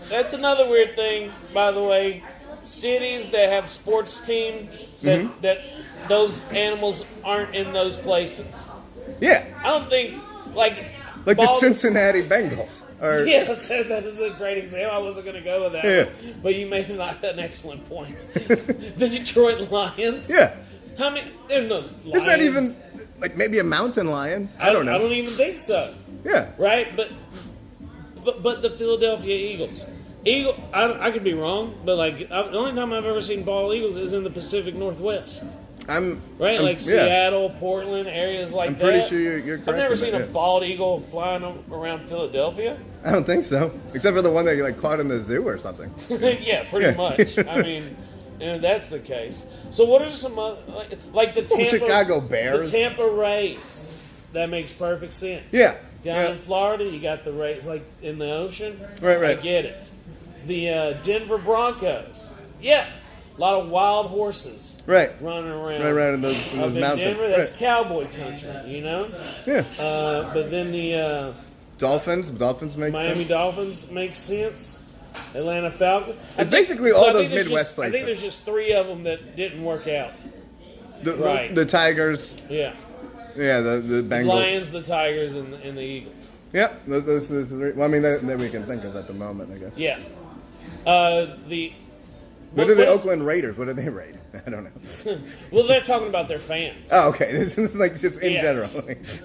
that's another weird thing. By the way, cities that have sports teams that those animals aren't in those places. Yeah, I don't think like the Cincinnati Bengals. Yes, that is a great example. I wasn't going to go with that, but you made an excellent point. The Detroit Lions. Yeah. How many? There's no lions. There's not even like maybe a mountain lion. I don't know. I don't even think so. Yeah. Right, but the Philadelphia Eagles. I could be wrong, but like the only time I've ever seen bald eagles is in the Pacific Northwest. Seattle, Portland, areas like that. I'm pretty sure you're correct. I've never seen a bald eagle flying around Philadelphia. I don't think so, except for the one that you like caught in the zoo or something. Yeah, pretty much. I mean, that's the case. So what are some like the Tampa Chicago Bears, the Tampa Rays? That makes perfect sense. Yeah. Down in Florida, you got the Rays like in the ocean. Right. I get it. The Denver Broncos. Yeah, a lot of wild horses. Right. Running around. Right in those Up in mountains. Denver, that's cowboy country, you know? Yeah. But then the Dolphins makes Miami sense. Dolphins makes sense. Atlanta Falcons. It's basically all those Midwest places. I think there's just 3 of them that didn't work out. The Tigers. Yeah. Yeah, the Bengals. The Lions, the Tigers, and the Eagles. Yeah, those 3. Well, I mean, that we can think of at the moment, I guess. Yeah. What are the Oakland Raiders? What do they raid? I don't know. Well, they're talking about their fans. Oh, okay. This is like just in general.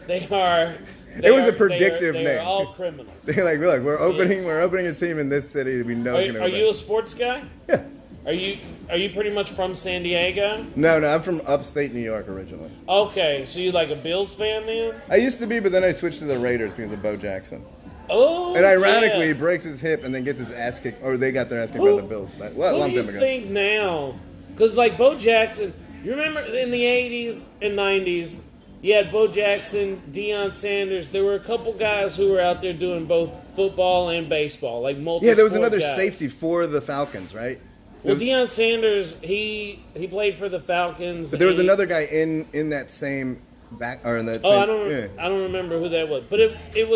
They are. It was a predictive name. They're all criminals. They're like, look, we're opening a team in this city. We know. Are you a sports guy? Yeah. Are you pretty much from San Diego? No, I'm from upstate New York originally. Okay, so you like a Bills fan then? I used to be, but then I switched to the Raiders because of Bo Jackson. Oh, and ironically, he breaks his hip and then gets his ass kicked, or they got their ass kicked by the Bills. But a long time ago. What do you think now? Because like Bo Jackson, you remember in the 80s and 90s, you had Bo Jackson, Deion Sanders. There were a couple guys who were out there doing both football and baseball, like multiple. Yeah, there was another guys. safety for the Falcons, right? Well, Deion Sanders, he played for the Falcons. But there was another guy in that same back or in that. Same, I don't remember who that was, but it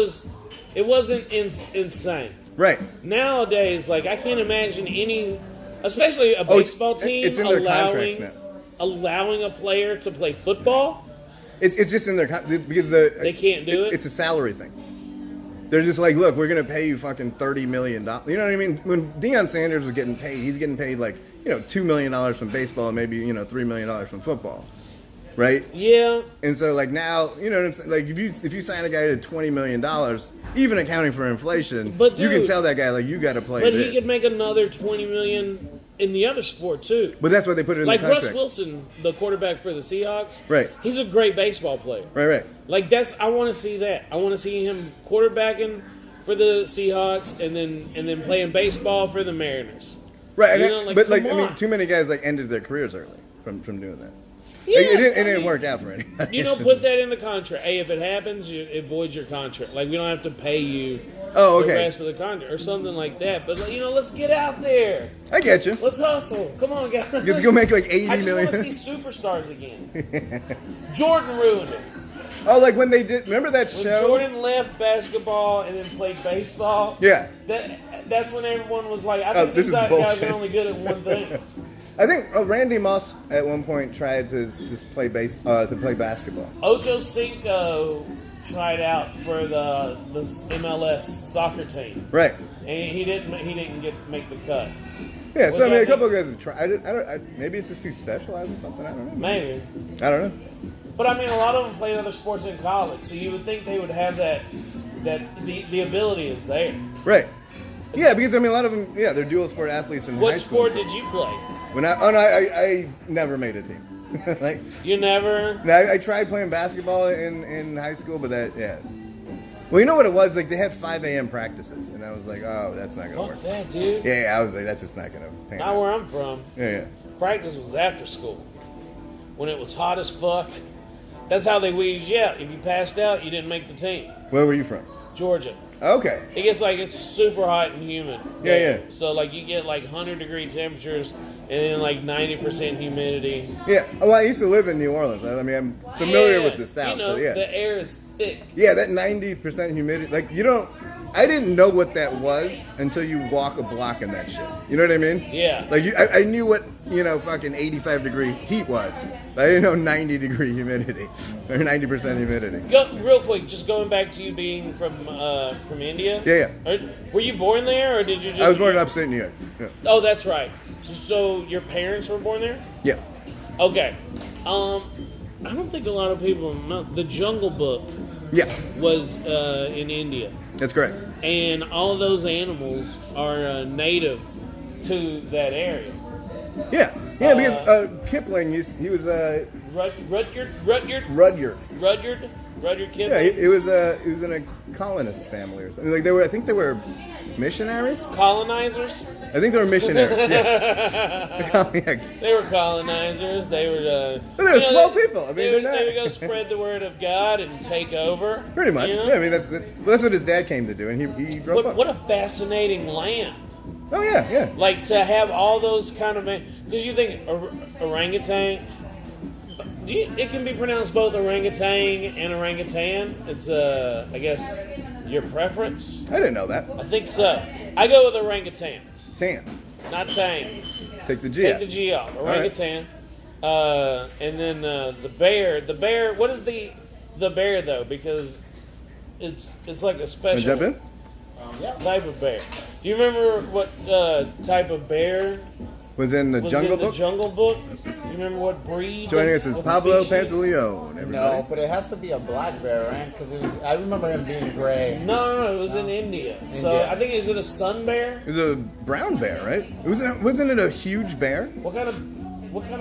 wasn't insane. Right. Nowadays, like I can't imagine any, especially a baseball team, it's in their contracts now. allowing a player to play football. It's just in their because They can't do it? It's a salary thing. They're just like, look, we're gonna pay you fucking $30 million. You know what I mean? When Deion Sanders was getting paid, he's getting paid like $2 million from baseball, and maybe $3 million from football, right? Yeah. And so like now, you know what I'm saying? Like if you sign a guy to $20 million, even accounting for inflation, But you can dude, tell that guy like you got to play But this. he could make another $20 million in the other sport too. But that's why they put it in Like the contract. Russ Wilson, the quarterback for the Seahawks. Right. He's a great baseball player. Right. Like I want to see that. I want to see him quarterbacking for the Seahawks and then playing baseball for the Mariners. Right. You And know, like, but come I mean, on. too many guys like ended their careers early from doing that. Yeah, it I didn't mean, work out for anybody. Put that in the contract. Hey, if it happens, it voids your contract. Like we don't have to pay you Oh, the okay. rest of the contract or something like that. But let's get out there. I get you. Let's hustle. Come on, guys. You have to go make like $80 I just million. want to see superstars again. Jordan ruined it. Oh, like when they did. Remember that When show? Jordan left basketball and then played baseball. Yeah. That's when everyone was like, I Oh, think this these is guys bullshit. are only good at one thing. I think Randy Moss at one point tried to just play play basketball. Ocho Cinco tried out for the MLS soccer team, Right. and he didn't make the cut. Yeah. So I Which mean, I a couple of think- guys have tried. I don't. Maybe it's just too specialized or something. I don't know. Maybe, I don't know. but I mean, a lot of them played other sports in college, so you would think they would have that the ability is there. Right. Yeah, because I mean, a lot of them. Yeah, they're dual sport athletes in high What school. sport did you play? When I never made a team. Like You never. I tried playing basketball in high school, but yeah. Well, you know what it was? Like they had 5 a.m. practices, and I was like, oh, that's not gonna work. Fuck that, dude. Yeah, I was like, that's just not gonna pan Not out. where I'm from. Yeah. Practice was after school when it was hot as fuck. That's how they weeded you out. If you passed out, you didn't make the team. Where were you from? Georgia. Okay. It gets it's super hot and humid. Yeah, yeah. So you get 100-degree temperatures and then 90% humidity. Yeah. Oh, I used to live in New Orleans. I mean, I'm familiar Yeah, with the South. but yeah. the air is thick. Yeah, that 90% humidity. Like I didn't know what that was until you walk a block in that shit. You know what I mean? Yeah. Like I knew what fucking 85-degree heat was, but I didn't know 90-degree humidity or 90% humidity. Real quick, just going back to you being from India. Yeah. Were you born there, or did you just? I was born in upstate New York. Yeah. Oh, that's right. So your parents were born there? Yeah. Okay. I don't think a lot of people know. The Jungle Book Yeah. was in India, That's correct. and all of those animals are native to that area. Yeah. Yeah. Because Kipling, he was Rudyard Rudyard. Kipling. Yeah. He was in a colonist family or something. Like I think they were missionaries. Colonizers. I think they were missionaries. Yeah. Yeah. They were colonizers. They were. But they were small people. I mean, they they're would, they would not- go spread the word of God and take over. Pretty much. you know? Yeah. I mean, that's what his dad came to do, and he grew up. What a fascinating land. Oh yeah. Like to have all those kind of because you think orangutan. It can be pronounced both orangutan and orangutan. It's I guess your preference. I didn't know that. I think so. I go with orangutan, Tan. not tang. Take the G Take out. the G off. right. Orangutan. And then the bear. The bear. What is the bear though? Because it's like a Wanna special jump in? type of bear. Do you remember what type of bear Was in the was Jungle in the Book. Jungle Book? Do you remember what breed? Joining us is what Pablo species? Pantaleon. Everybody. No, but it has to be a black bear, right? Because I remember him being gray. No, it was in India. So India. I think is it a sun bear? It was a brown bear, right? Wasn't it a huge bear? What kind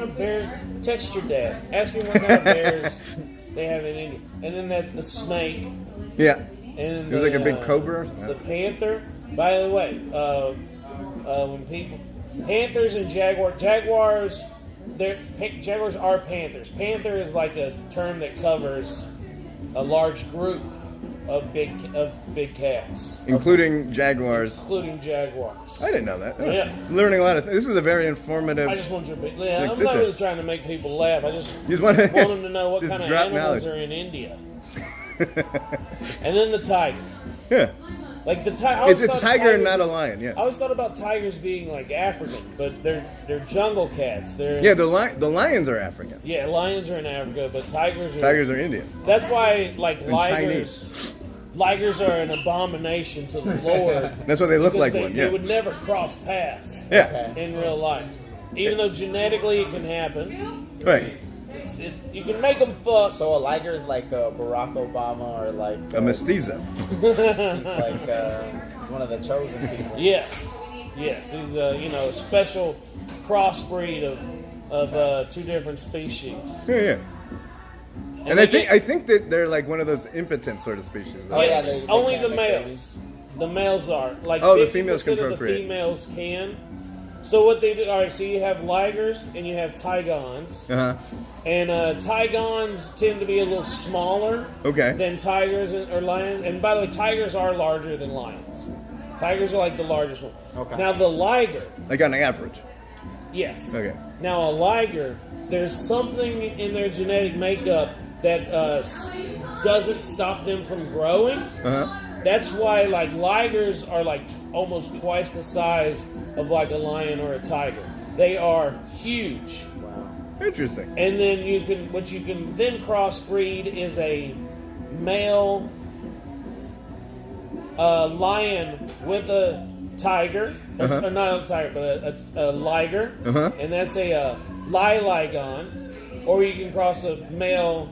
of bears? Text your dad. Ask him what kind of bears they have in India. And then the snake. Yeah. And It was like a the, big cobra. The panther. By the way, when panthers and jaguars, jaguars are panthers. Panther is like a term that covers a large group of big cats, Including jaguars. including jaguars. I didn't know that. Oh, Yeah. Learning a lot of things. This is a very informative. I just want you to be. Yeah, Like, I'm sit not there. really trying to make people laugh. I just You just want want them to know what just kind of drop animals knowledge. are in India. And then the tiger. Yeah. Like the tiger. It's a tiger and not a lion. I Yeah. always thought about tigers being like African, but they're jungle cats. They're Yeah. The lions are African. yeah, lions are in Africa, but tigers are. Tigers are Indian. That's why like And ligers. Ligers are an abomination to the Lord. That's why they look because like they, one. They Yeah. would never cross paths Yeah. in real life, even though genetically it can happen. Right. You can make them fuck. So a liger is like Barack Obama or like A mestizo. he's like he's one of the chosen people. Yes, yes, he's a special crossbreed of two different species. Yeah. Yeah. And they I think that they're like one of those impotent sort of species. Oh, yeah, Yes, they only can't the make males. babies. The males are like Oh, the 50% females can of the procreate. females can. So what they do? All right, so you have ligers and you have tigons, Uh huh. and tigons tend to be a little smaller Okay. than tigers or lions. And by the way, tigers are larger than lions. Tigers are like the largest one. Okay. Now the liger, Like on average. yes. Okay. Now a liger, there's something in their genetic makeup that doesn't stop them from growing. Uh huh. That's why like ligers are like almost twice the size of like a lion or a tiger. They are huge. Interesting. And then you can then crossbreed is a male lion with a tiger, Uh-huh. or not a tiger, but a liger, Uh-huh. and that's a ligon. Or you can cross a male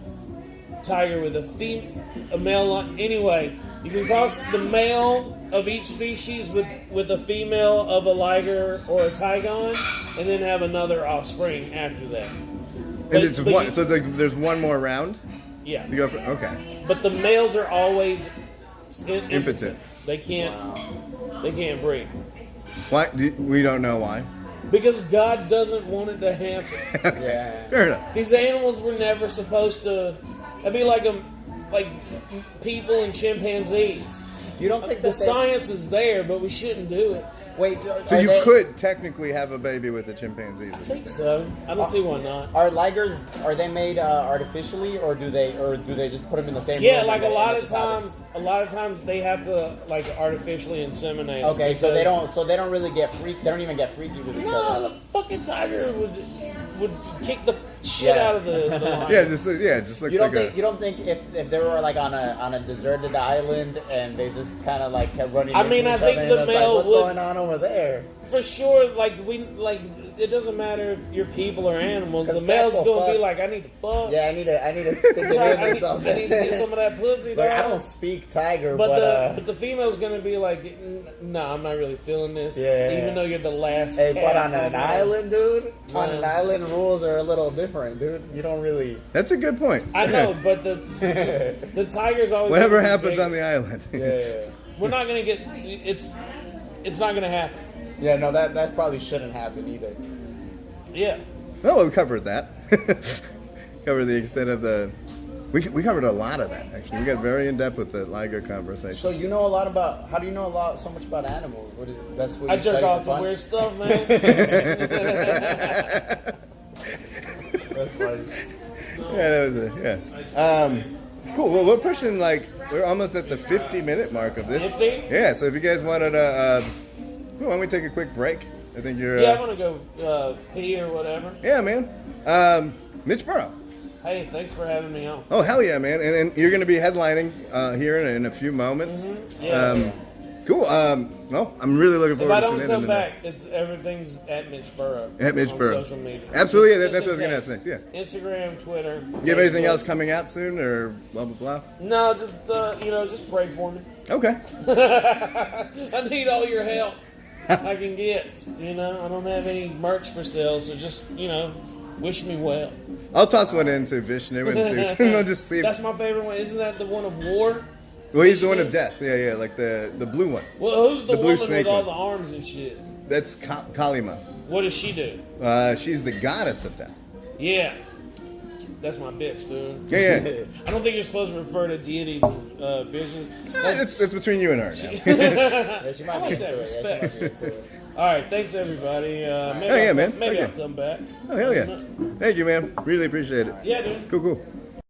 tiger with a male lion. Anyway, you can cross the male of each species with a female of a liger or a tigon, and then have another offspring after that. And it's but one. you- So there's one more round. Yeah, You go for okay. but the males are always Impotent. They can't. They can't breed Why? We don't know why. because God doesn't want it to happen. Yeah. Fair enough. These animals were never supposed to. It'd be like people and chimpanzees. You don't think The that science is there, but we shouldn't do it. Wait, So are you they- could technically have a baby with a chimpanzee. I think so. I don't see why not. Are ligers are they made artificially or do they just put them in the same Yeah, room like and a it lot of just happens? times, they have to like artificially inseminate. them Okay, so they because- don't really get freak. They don't even get freaky with each No, other. the fucking tiger would kick the shit Yeah. out of the lion. Yeah, just looks You like don't think if they were like on a deserted island and they just kind of like kept running I into mean, each I think other the and it's male like, what's would- going on over there? For sure, it doesn't matter if you're people or animals. The 'Cause male's cats will gonna be fuck. like, I need to fuck. Yeah, I need to stick it in I or need something. to get some of that pussy. Like, I dog. don't speak tiger, But but the female's gonna be like, no, I'm not really feeling this. Yeah. Even though you're the last. hey, cat but on an the- island, dude, on Yeah. an island, rules are a little different, dude. You don't really. That's a good point. I know, but the tiger's always. Whatever gonna be happens bigger. on the island. Yeah. We're not gonna get. It's not gonna happen. Yeah, no, that probably shouldn't happen either. Yeah. Well, we covered that. Covered the extent of the. We covered a lot of that actually. We got very in depth with the liger conversation. So you know a lot about. How do you know so much about animals? What is that's what I you jerk study off for to fun? weird stuff, man. That's funny. Yeah, that was it. Yeah. Cool. Well, we're pushing we're almost at the 50-minute mark of this. 50? Yeah. So if you guys wanted to, why don't we take a quick break? I think you're. Yeah, I'm gonna go pee or whatever. Yeah, man. Mitch Burrow. Hey, thanks for having me on. Oh hell yeah, man! And you're going to be headlining here in a few moments. Yeah. Cool. Well, I'm really looking If forward I to don't seeing come it. back, everything's at Mitch Burrow. At Mitch on Burrow. social media. Absolutely, Just that's what I was in gonna ask case. next, yeah. Instagram, Twitter. You have anything Facebook. else coming out soon, or blah blah blah? No, just pray for me. Okay. I need all your help I can get. I don't have any merch for sale, so just wish me well. I'll toss one into Vishnu and Susan. They'll just see. That's my favorite one. Isn't that the one of war? Well, he's the one of death. Yeah, like the blue one. Well, who's the The blue woman snake with all one. the arms and shit? That's Kalima. What does she do? She's the goddess of death. Yeah. That's my bitch, dude. Yeah. I don't think you're supposed to refer to deities as visions. It's between you and her now. Yeah, she might I be like into that it. respect. Yeah, she might be into it. All right, thanks everybody. Maybe Oh, yeah, I'll, man. Maybe Okay. I'll come back. Oh hell yeah! Thank you, man. Really appreciate it. Yeah, dude. Cool.